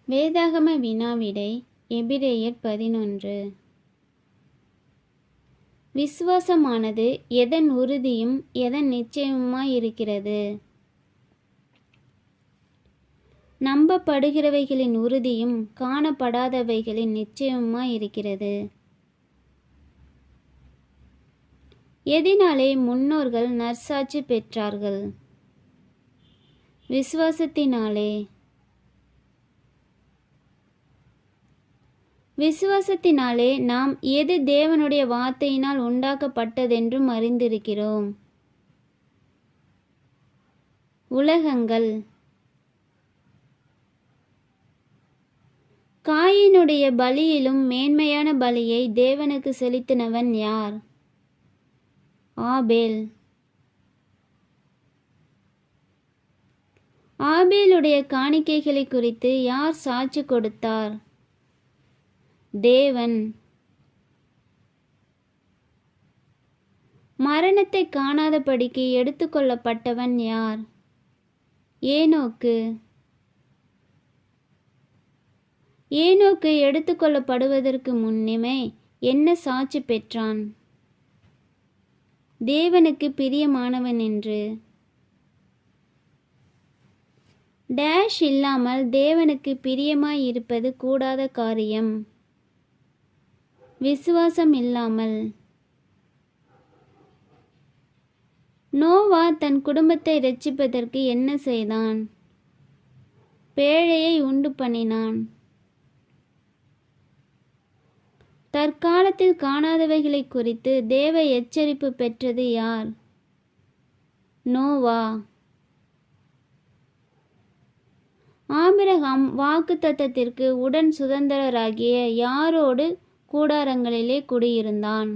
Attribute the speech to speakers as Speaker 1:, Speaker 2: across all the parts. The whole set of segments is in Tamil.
Speaker 1: வேதாகம வினாவிடை எபிரேயர் 11. விசுவாசமானது எதன் உறுதியும் எதன் நிச்சயமுமாயிருக்கிறது? நம்பப்படுகிறவைகளின் உறுதியும் காணப்படாதவைகளின் நிச்சயமுமாயிருக்கிறது. எதினாலே முன்னோர்கள் நற்சாட்சி பெற்றார்கள்? விசுவாசத்தினாலே. விசுவாசத்தினாலே நாம் எது தேவனுடைய வார்த்தையினால் உண்டாக்கப்பட்டதென்றும் அறிந்திருக்கிறோம். உலகங்கள். காயினுடைய பலியிலும் மேன்மையான பலியை தேவனுக்கு செலுத்தினவன் யார்? ஆபேல். ஆபேலுடைய காணிக்கைகளை குறித்து யார் சாட்சி கொடுத்தார்? தேவன். மரணத்தை காணாதபடிக்கு எடுத்துக்கொள்ளப்பட்டவன் யார்? ஏனோக்கு. ஏனோக்கு எடுத்துக்கொள்ளப்படுவதற்கு முன்னமே என்ன சாட்சி பெற்றான்? தேவனுக்கு பிரியமானவன் என்று. டேஷ் இல்லாமல் தேவனுக்கு பிரியமாய் இருப்பது கூடாத காரியம். விசுவாசம் இல்லாமல். நோவா தன் குடும்பத்தை இரட்சிப்பதற்கு என்ன செய்தான்? பேழையை உண்டு பண்ணினான். தற்காலத்தில் காணாதவைகளை குறித்து தேவ எச்சரிப்பு பெற்றது யார்? நோவா. ஆபிரகாம் வாக்குத்தத்தத்திற்கு உடன் சுதந்திரராகிய யாரோடு கூடாரங்களிலே குடியிருந்தான்?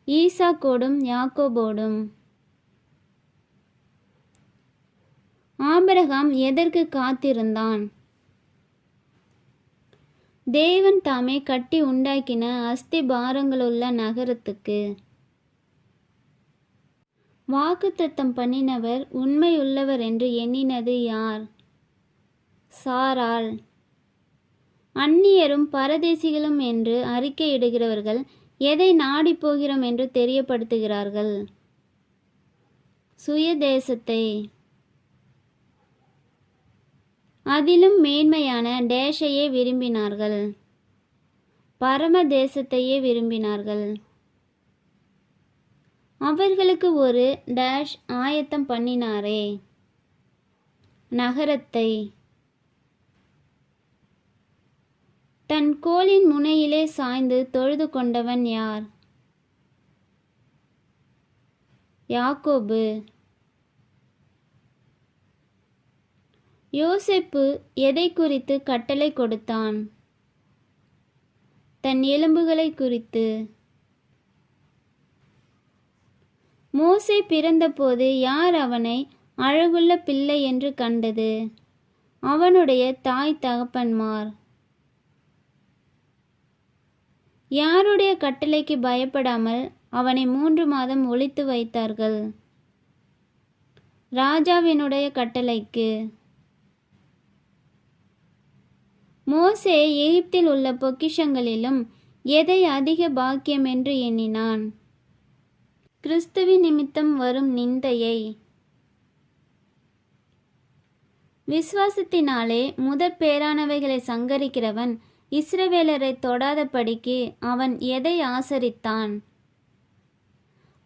Speaker 1: ஈசாக்கோடும் யாக்கோபோடும். ஆபிரகாம் எதற்கு காத்திருந்தான்? தேவன் தாமே கட்டி உண்டாக்கின அஸ்திபாரங்களுள்ள நகரத்துக்கு. வாக்குத்தத்தம் பண்ணினவர் உண்மையுள்ளவர் என்று எண்ணினது யார்? சாராள். அந்நியரும் பரதேசிகளும் என்று அறிக்கையிடுகிறவர்கள் எதை நாடி போகிறோம் என்று தெரியப்படுத்துகிறார்கள்? சுயதேசத்தை. அதிலும் மேன்மையான டேஷையே விரும்பினார்கள். பரம தேசத்தையே விரும்பினார்கள். அவர்களுக்கு ஒரு டேஷ் ஆயத்தம் பண்ணினாரே, நகரத்தை. தன் கோலின் முனையிலே சாய்ந்து தொழுது கொண்டவன் யார்? யாக்கோபு. யோசேப்பு எதை குறித்து கட்டளை கொடுத்தான்? தன் எலும்புகளை குறித்து. மோசே பிறந்தபோது யார் அவனை அழகுள்ள பிள்ளை என்று கண்டது? அவனுடைய தாய் தகப்பன்மார். யாருடைய கட்டளைக்கு பயப்படாமல் அவனை 3 மாதம் ஒளித்து வைத்தார்கள்? ராஜாவினுடைய கட்டளைக்கு. மோசே எகிப்தில் உள்ள பொக்கிஷங்களிலும் எதை அதிக பாக்கியம் என்று எண்ணினான்? கிறிஸ்துவின் நிமித்தம் வரும் நிந்தையை. விசுவாசத்தினாலே முதற் பேரானவைகளை சங்கரிக்கிறவன் இஸ்ரவேலரை தொடாதபடிக்கு அவன் எதை ஆசரித்தான்?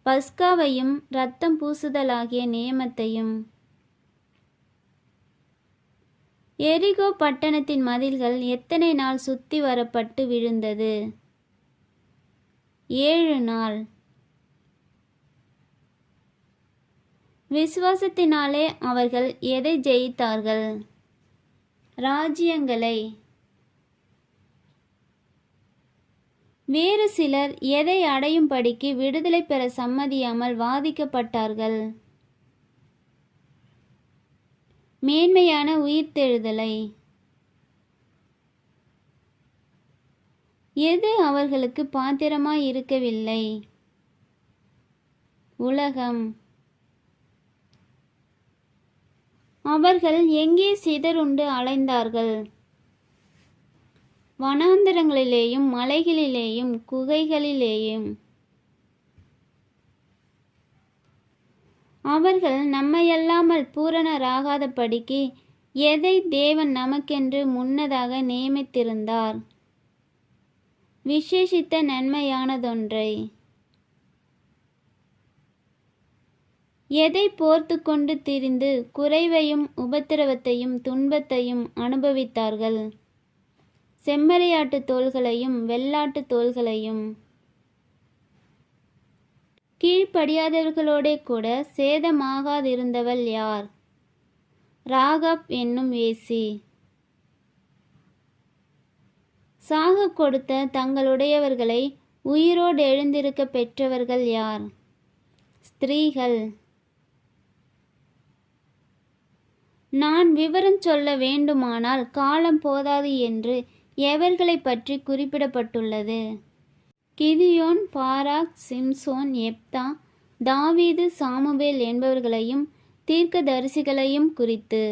Speaker 1: பஸ்காவையும் இரத்தம் பூசுதலாகிய நியமத்தையும். எரிகோ பட்டணத்தின் மதில்கள் எத்தனை நாள் சுத்தி வரப்பட்டு விழுந்தது? 7 நாள். விசுவாசத்தினாலே அவர்கள் எதை ஜெயித்தார்கள்? ராஜ்யங்களை. வேறு சிலர் எதை அடையும்படிக்கு விடுதலை பெற சம்மதியாமல் வாதிக்கப்பட்டார்கள்? மேன்மையான உயிர்த்தெழுதலை. எது அவர்களுக்கு பாத்திரமாய் இருக்கவில்லை? உலகம். அவர்கள் எங்கே சிதறுண்டு அலைந்தார்கள்? வனாந்தரங்களிலேயும் மலைகளிலேயும் குகைகளிலேயும். அவர்கள் நம்மையல்லாமல் பூரணராகாதபடிக்கு எதை தேவன் நமக்கென்று முன்னதாக நியமித்திருந்தார்? விசேஷித்த நன்மையானதொன்றை. எதை போர்த்து கொண்டு திரிந்து குறைவையும் உபத்திரவத்தையும் துன்பத்தையும் அனுபவித்தார்கள்? செம்மறியாட்டு தோள்களையும் வெள்ளாட்டு தோள்களையும். கீழ்ப்படியாதவர்களோடே கூட சேதமாகாதிருந்தவள் யார்? ராகாப் என்னும் வேசி. சாக கொடுத்த தங்களுடையவர்களை உயிரோடு எழுந்திருக்க பெற்றவர்கள் யார்? ஸ்திரீகள். நான் விவரம் சொல்ல வேண்டுமானால் காலம் போதாது என்று எவர்களை பற்றி குறிப்பிடப்பட்டுள்ளது? கிதியோன், பாராக், சிம்சோன், எப்தா, தாவீது, சாமுவேல் என்பவர்களையும் தீர்க்கதரிசிகளையும் குறித்து.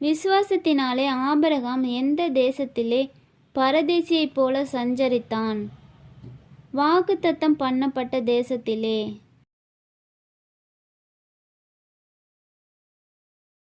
Speaker 1: விசுவாசத்தினாலே ஆபிரகாம் எந்த தேசத்திலே பரதேசியைப் போல சஞ்சரித்தான்? வாக்குத்தத்தம் பண்ணப்பட்ட தேசத்திலே.